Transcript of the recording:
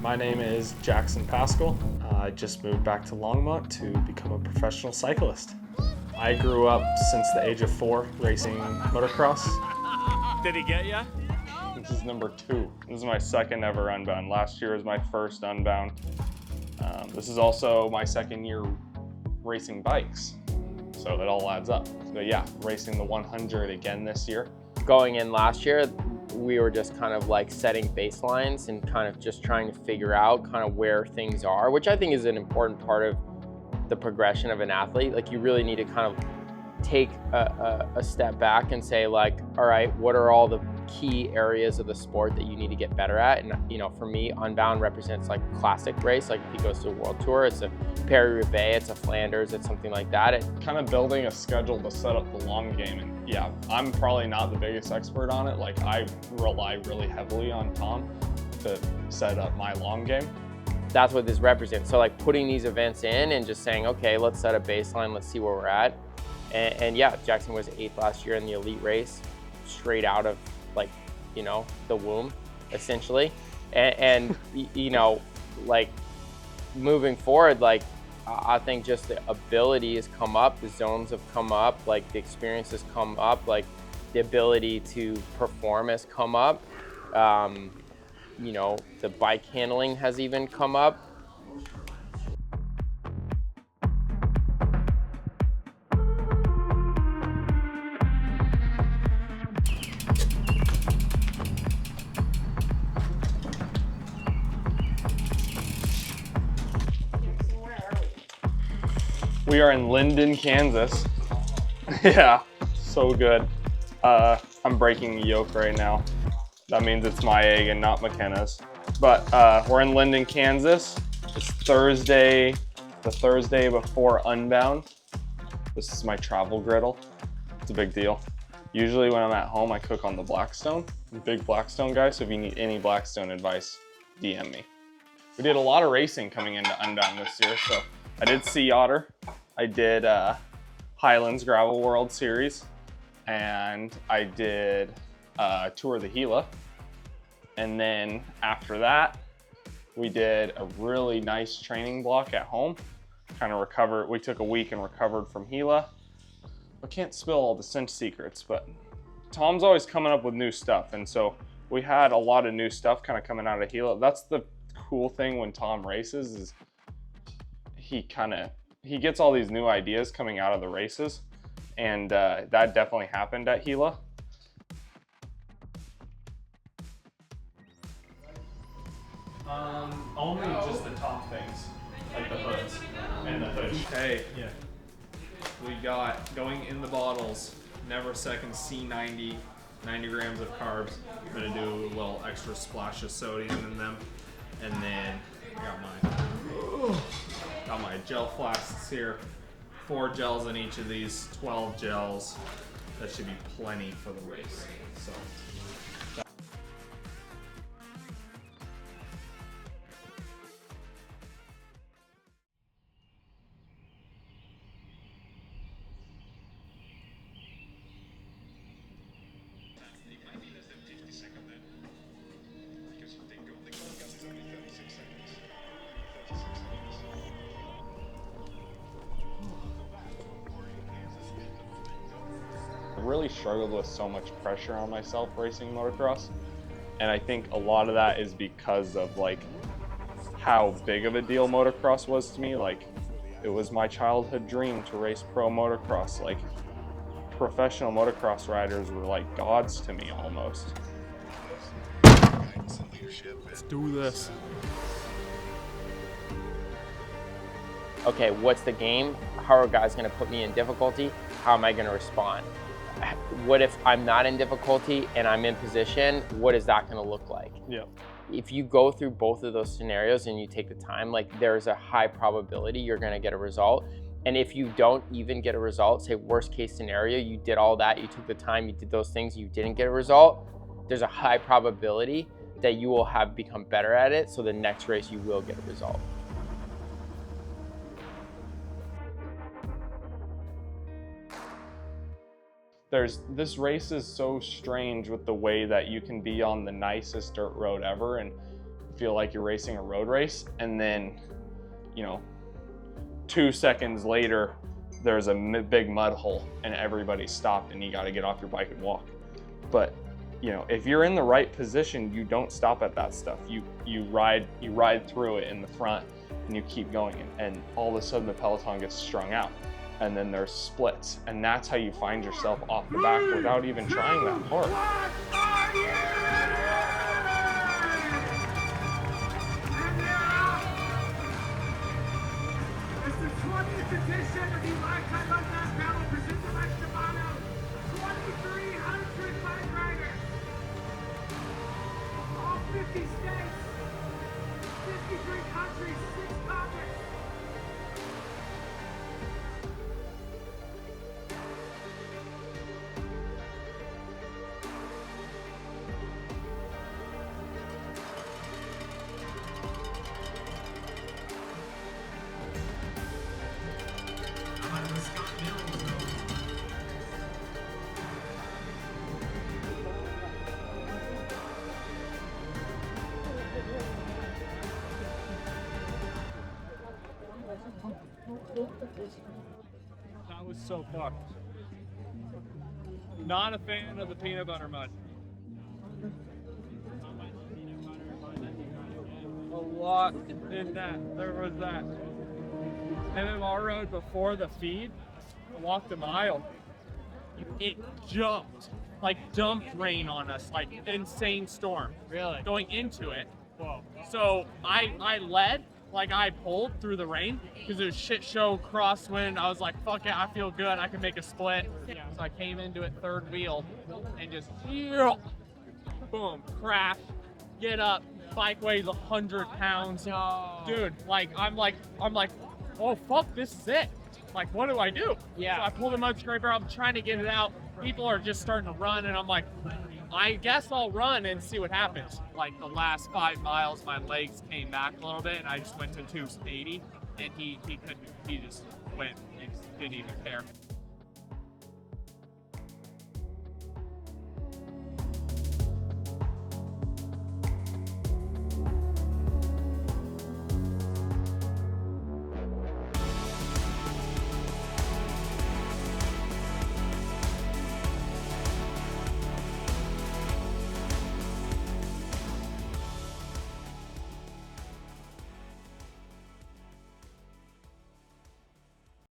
My name is Jackson Pascal. I just moved back to Longmont to become a professional cyclist. I grew up since the age of 4 racing motocross. Did he get you? This is number 2. This is my second ever Unbound. Last year was my first Unbound. This is also my second year racing bikes, so it all adds up. But yeah, racing the 100 again this year. Going in last year, we were just kind of like setting baselines and kind of just trying to figure out kind of where things are, which I think is an important part of the progression of an athlete. Like, you really need to kind of take a step back and say, like, all right, what are all the key areas of the sport that you need to get better at? And you know, for me, Unbound represents like classic race. Like, if he goes to a world tour, it's a Paris-Roubaix, it's a Flanders, it's something like that. Kind of building a schedule to set up the long game. And yeah, I'm probably not the biggest expert on it. Like, I rely really heavily on Tom to set up my long game. That's what this represents. So like putting these events in and just saying, okay, let's set a baseline, let's see where we're at. And yeah, Jackson was 8th last year in the elite race, straight out of, like, you know, the womb, essentially. And you know, like, moving forward, like, I think just the ability has come up, the zones have come up, like the experience has come up, like the ability to perform has come up. You know, the bike handling has even come up. We are in Linden, Kansas. Yeah, so good. I'm breaking the yoke right now. That means it's my egg and not McKenna's. But we're in Linden, Kansas. It's Thursday, the Thursday before Unbound. This is my travel griddle. It's a big deal. Usually when I'm at home, I cook on the Blackstone. I'm a big Blackstone guy, so if you need any Blackstone advice, DM me. We did a lot of racing coming into Unbound this year. So I did Sea Otter. I did Highlands Gravel World Series. And I did Tour of the Gila. And then after that, we did a really nice training block at home. Kind of recovered. We took a week and recovered from Gila. I can't spill all the cinch secrets, but Tom's always coming up with new stuff. And so we had a lot of new stuff kind of coming out of Gila. That's the cool thing when Tom races, is he gets all these new ideas coming out of the races. And that definitely happened at Gila. Only just the top things, like the hoods and the hood. Hey, yeah. We got going in the bottles, Never Second C90, 90 grams of carbs. I'm gonna do a little extra splash of sodium in them. And then I got my gel flasks here. 4 gels in each of these, 12 gels. That should be plenty for the race. So. I really struggled with so much pressure on myself racing motocross, and I think a lot of that is because of like how big of a deal motocross was to me. Like, it was my childhood dream to race pro motocross. Like, professional motocross riders were like gods to me almost. Let's do this. Okay, what's the game? How are guys gonna put me in difficulty? How am I gonna respond? What if I'm not in difficulty and I'm in position? What is that gonna look like? Yeah. If you go through both of those scenarios and you take the time, like, there's a high probability you're gonna get a result. And if you don't even get a result, say worst case scenario, you did all that, you took the time, you did those things, you didn't get a result, there's a high probability that you will have become better at it, so the next race you will get a result. This race is so strange with the way that you can be on the nicest dirt road ever, and feel like you're racing a road race, and then, you know, 2 seconds later, there's a big mud hole and everybody's stopped and you got to get off your bike and walk. But, you know, if you're in the right position, you don't stop at that stuff. You ride through it in the front and you keep going, and all of a sudden the peloton gets strung out, and then there's splits, and that's how you find yourself off the back without even trying that hard. It's the 20th edition of the Lifetime Unbound Battle presented by MOTO. 2,300 bike riders. All 50 states, 53 countries, 6 continents. That was so fucked. Not a fan of the peanut butter mud. A lot in that. There was that. MMR road before the feed. I walked a mile. It jumped. Like dumped rain on us. Like insane storm. Really? Going into it. Whoa. So I led. Like I pulled through the rain because it was shit show crosswind. I was like, fuck it, I feel good. I can make a split. So I came into it third wheel and just boom, crash, get up. Bike weighs 100 pounds. No. Dude, like I'm like, oh fuck, this is it. Like, what do I do? Yeah. So I pull the mud scraper. I'm trying to get it out. People are just starting to run, and I'm like, I guess I'll run and see what happens. Like the last 5 miles, my legs came back a little bit, and I just went to 280, and he just went. He just didn't even care.